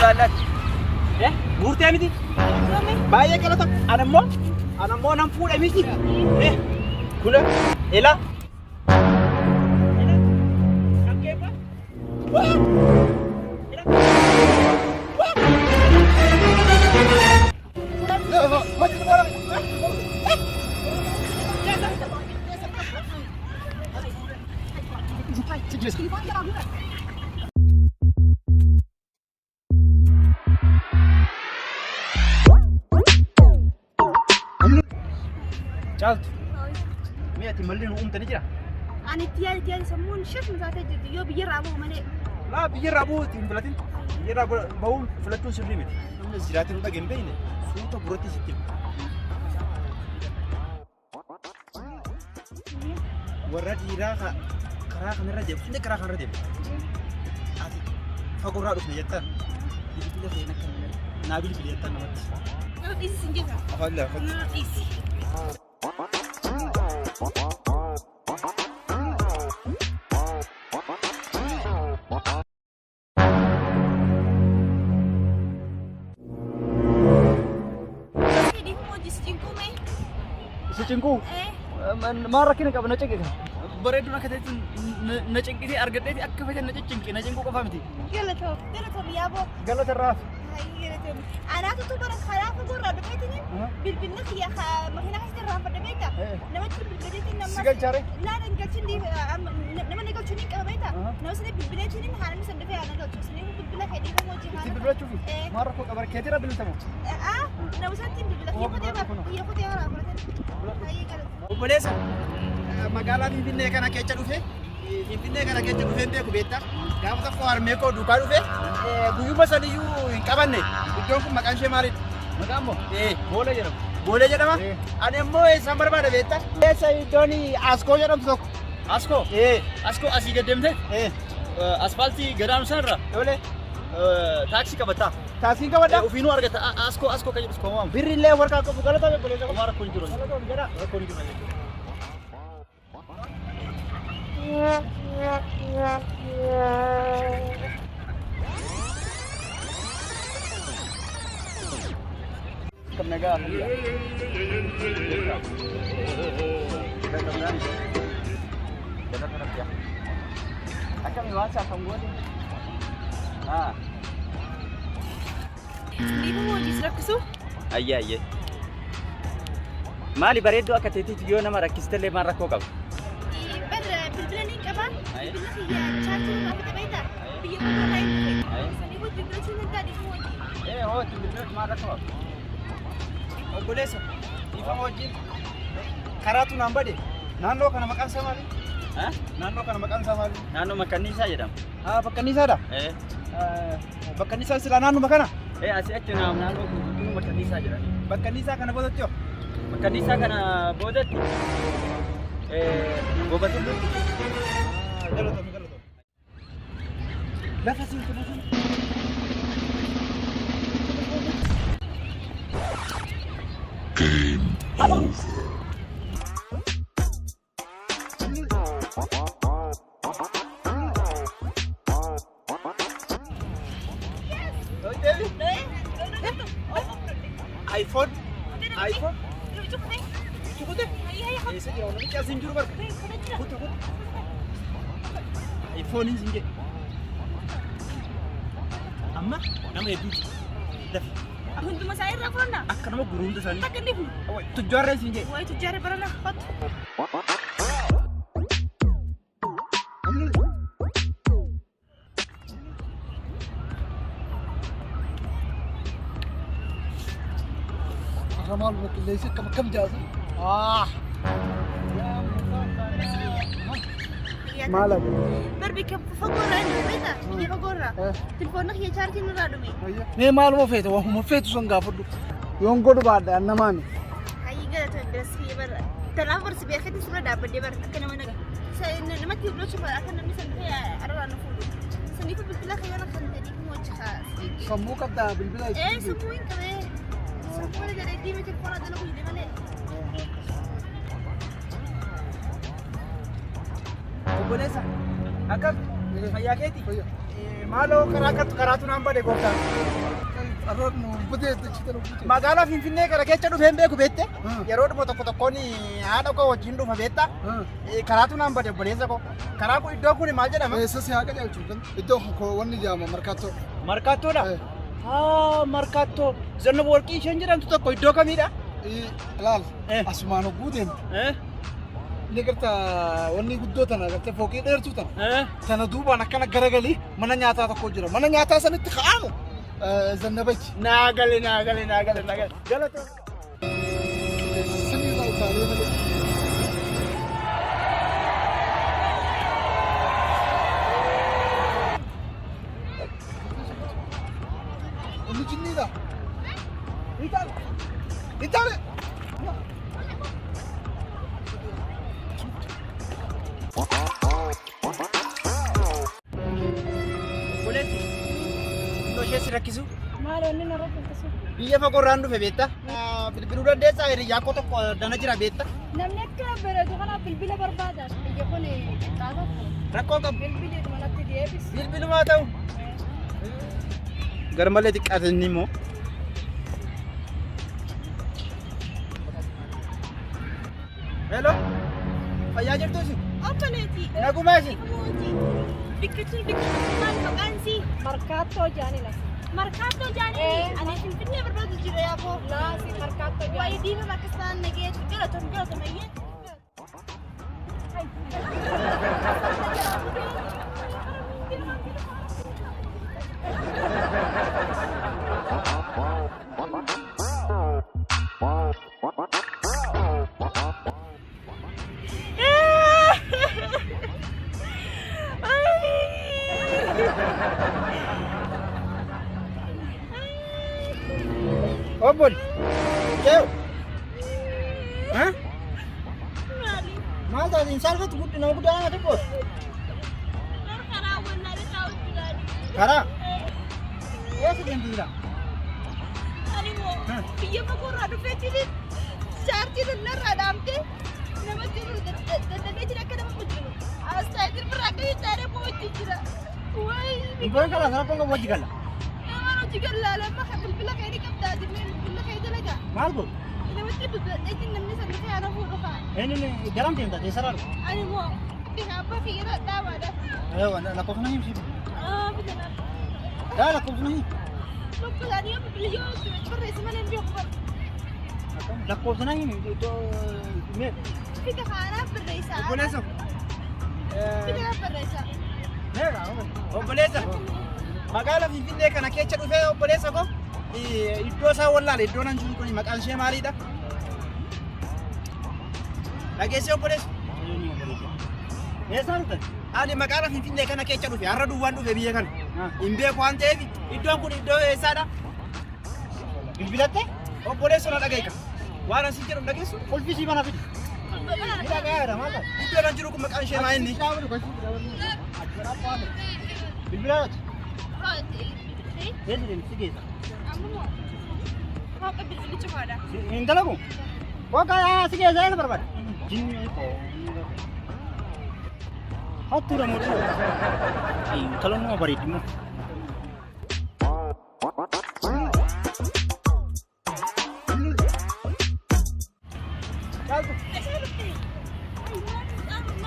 Laalat. Guurtee miti. Baay'ee qalata. Anammoo nan fuudhe miti. Kula. Ela. Caaltu. Mi'a ati malleen uumtanii jira? Ani tiyaari sammuun shafni taatee jirti yoo biyya irraa bahu malee. Laa biyya irraa bahu ittiin filatin. Biyya irraa bahuun filachuun sirrii miti. Namni jiraatee nu dhageen beekne suuta buratti sitti. Warra dhiiraa karaa kanarra deemu. Inni karaa kanarra deemu. Ati fagoorraa dhufne jettaan. Bilbila fe'een akka naa bilbila jettaan namatti. Dhiisi sin jira. Afaan laafatti. Dhiisi. Cingku. Marah kini kapan nacik itu? Beredar nak kata nacik ini harga tadi aku macam nacik cingki, nacik kau paham ti? Galat biar apa? Galat teraf. Galat. Anak tu barang kharaf aku rada betul ni. Bil nak ya makina kasih teraf pada mereka. Nama tu bil betul nama. Sigal cari? Lah dan kacin di nama nak kacun ni kau betul. Nama sini bil betul ni hari ni sampai anak kacun sini bil betul kayak di kamu jihan. Bil betul cuci. Marah kau kabar kaya bil tamu. Nama sini bil betul. Iya kau tiara. Obboleessa magaalaa Finfinnee kana keessa dhufe Finfinnee kana keessa dhufe beeku beekta gaafa tokko harmee koo duukaa dhufe guyyuma saniyyuu hin qabanne iddoon kun maqaan ishee maalidha? Maqaan moo? Boolee jedhama. Boolee jedhama? Ani immoo eessaan barbaada beekta? Eessa iddoon Askoo jedhamtu tokko. Askoo? Askoo asii gaddeemte? Asfaaltii gadaanu sanarra? Olee. Taksii qabataa. Taksiin qabataa? Ofiinuu argata. Askoo kan jedhu koomaamu. Birri illee warqaa qabu galata beekolee qabu. Maara kun jiru. Galata jedha. Kun jiru. Kenaga. Akan WhatsApp kamu ni. Ibu mau diserakusu? Ayya. Mali bareedduu akka teetiitu yoo nama rakkistellee maal rakkoo qabu? Bilbila ni qaba. Bilbila kiyya chaartii nama fite beektaa? Biyya kun irraa hin dhufe. Sanii kun bilbila siin hin taane kun wajjin. Hooti bilbila maal rakkoo qabu? Obboleessa, ifama wajjin karaatu naan bade. Naannoo kana maqaan isaa maali? Naannoo kana maqaan isaa maali? Naannoo Makkanniisaa jedhama. Makkanniisaadha? Makkanniisaan silaa naannuma kana? Asii achi naannoo Makkanniisaa jedhani. Makkanniisaa kana boodatti hoo? Makkanniisaa kana boodatti Gobatulluutti. Galatoomii. Lafa siin kunuunsun. Game over. iPhone. Cukup deh. Saya jangan nanti kasih juru bar. Kutu. iPhone ini singgih. Amma nama itu. Dah. Aku untuk masa air apa nak? Akan nama guru untuk sana. Takkan ni pun. Tujuan res singgih. Wah tujuan res berapa? Hot. Ramal waktu lesi kam jasa. Malam. Berbikap fagora ni beta. Iya fagora. Telefonnya kia charging nura dumi. Ne mal mo fetu sanga fudu. Yung godu bada namami. Ayi gada tu beres kia ber. Telafon sebiar kita sudah dapat dia ber. Kena mana? Saya nama tiup lo coba akan nama sampai arah fudu. Seni tu bila kaya nak tadi mau cakap. Semua kata bila. Semua yang kaya. Semua dari di macam mana ada nak hidup mana? Obboleessa akkam fayyaa keeti Maaloo karaatu naan bade gooftaan. Arroon butee jechuudha butee. Magaalaa Finfinnee kana keessa dhufeen beeku beekte. Yeroo dhuma tokkoon haadha koo wajjin dhufa beekta. Karaatu naan bade obboleessa koo. Karaa kun iddoo kun maal jedhama? Eessa si haa qajeelchuudha? Iddoo wanni jedhama markaattoo. Markaattoodha? Markaattoo. Zanna Worqii isheen jedhamtu tokko iddoo kamiidha? Laal asumaan hogguu deemte. Inni garta wanni guddoo tana gartee fooqii dheertuu tana. Tana duubaan akkana garagalii mana nyaataa tokko jira. Mana nyaataa sanitti ka'amu. Zannabachi. Naagale. Galata. Sanii irraa utaalee malee. Inni jinniidha. Itaale. Keessa rakkisu. Maal onni na rakkisu? Biyya fagoorraan dhufe beekta. Bilbiluu dandeessaa hiriyaa koo tokko dana jira beekta. Namni akka bareedu kana bilbila barbaada. Biyya kun xiqqaata. Rakkoo qabu. Bilbilli manatti deebis. Bilbilumaa ta'u. Garmalee xiqqaate inni immoo. Hello. Fayyaa jirtu isin? Obboleetii. Nagumaa isin? Biqiltuun maal maqaan isii? Markaattoo jaanilas. Markaattoo jaanii? Ani Finfinnee barbaadu jira yaaboo. Laasi markaattoo jaanii. Waayee diimama akka isaan nageetu galatoon ayyee. Obbol. Keu. Hah? Maali? Maal taate salphatu nama guddaa nama tokko. Karaa wallaalee taa'u jiraani. Karaa? Eessa deemtu jira? Ani moo biyya fagoorraa dhufeetiin shaartii lollarraa dhaamtee nama jiru dadhabee jira akka nama hojjetu. Astaayitiin biraa akka hin taane moo hojii jira. Iboon kala sana kongo wajji gala. Nama hojii gala lama kan bilbila kee ni qabdaa jennee bilbila kee dalagaa. Maal go? Namatti dubbateetiin namni sana kee haala fuudhu kaa. Inni garam deemta teessaraan. Ani moo abbaa fi yeroo dhaabaadha. Lakkoofna himsi. Bitanaa. Lakkoofna him. Lukkusaanii yoo bilbila yoo barreessi malee hin beeku bara. Lakkoofna him. Fika kaanaaf barreessaa. Obboleessa. Fika barreessaa. Obboleessa. Magaalaa Finfinnee kana keessa dhufee obboleessa koo iddoo isaa wallaale iddoon an jiru kun maqaan ishee maalidha? Dhageessee obboleessa? Eessaa dhufte? Ani magaalaa Finfinnee kana keessa dhufe har'a duwwaan dhufe biyya kana. Hin beeku waan ta'eef iddoon kun iddoo eessaadha? Bilbilatte? Obboleessa na dhagaika. Waan asiin jedhu dhageessu ulfisii mana fidi. Iddoon an jiru kun maqaan ishee maalini? Bilbilaati. Eessi deemti si geessa? Ammoo hooqa bilbili cufaadha. Hin dalagu? Hooqa si geessa eessa barbaada? Hattuudha mootuu. Taloon nama bareeddi immoo.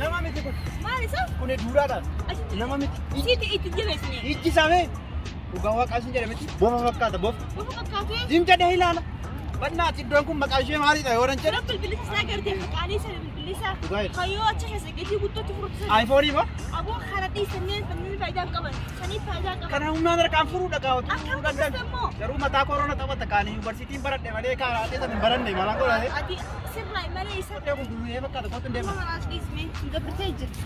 Nama miti kun. Maal isa? Kun duudhaadha. Nama miti. Itti jabeessine. Ijji isaamee dhugaa waaqaa isin jedhametti bofa fakkaata bofa. Bofa fakkaatee? Jim jedhee ilaala. Badnaati iddoon kun maqaan ishee maalidha yoo jedhe? Yeroo bilbilli isaa gartee maqaan isa bilbilli isaa kayyoo achi keessa gatii guddootti furdisan. Ayfoonii moo? Aboo kana dhiisannee saniin faayidaa qaban. Saniif faayidaa qaban. Kana humnaan harkaan furuu dhagaa'utu. Akkam kunuunsa immoo? Garuu mataa kooroona taphata kaan yuunivarsiitiin baradhe malee kaaraatee san hin baranne malaan godhate. Ati sirraa malee isa. Dhaqee kun durii fakkaata kootu hin deema. Nama as dhiisnee gabbitee jirti.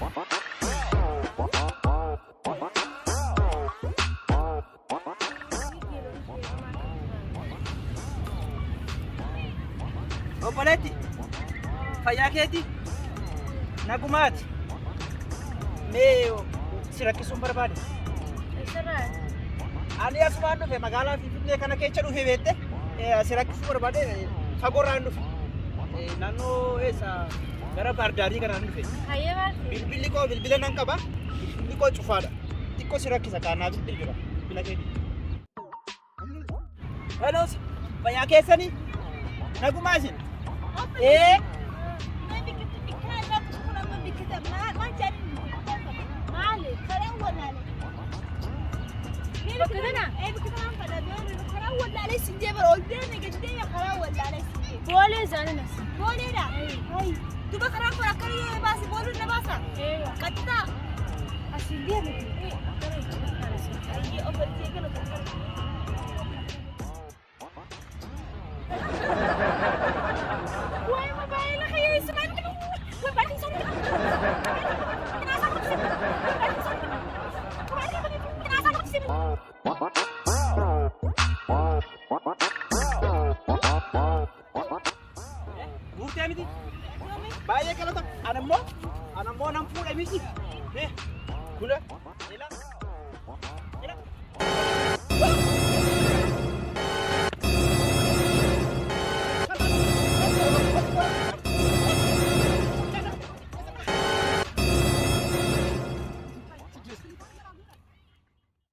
Obboleetti fayyaa keeti nagumaati mee si rakkisuun barbaade. Sirraa. Ani asumaan dhufe magaalaa Finfinnee kana keessa dhufe beekte si rakkisuu barbaade fagoorraan dhufe naannoo eessa gara Baardaarii kanaan dhufe. Hayyee maalti? Bilbilli koo bilbila nan qaba bilbilli koo cufaadha. xiqqoo si rakkisa kaanaa bittee jira bila kee. Haloos fayyaa keessanii nagumaa isin. بولي زانينس بولي لا هاي تبقى خراب ولا كريه بس بولو نباسا ايوه قطع اسيديه بك اي اوفر تيجي لك وين موبايل اخي سمعت وين بعدين صوت Guurtee miti. Baay'ee galata. Anammoo nan fuudhe miti. Kula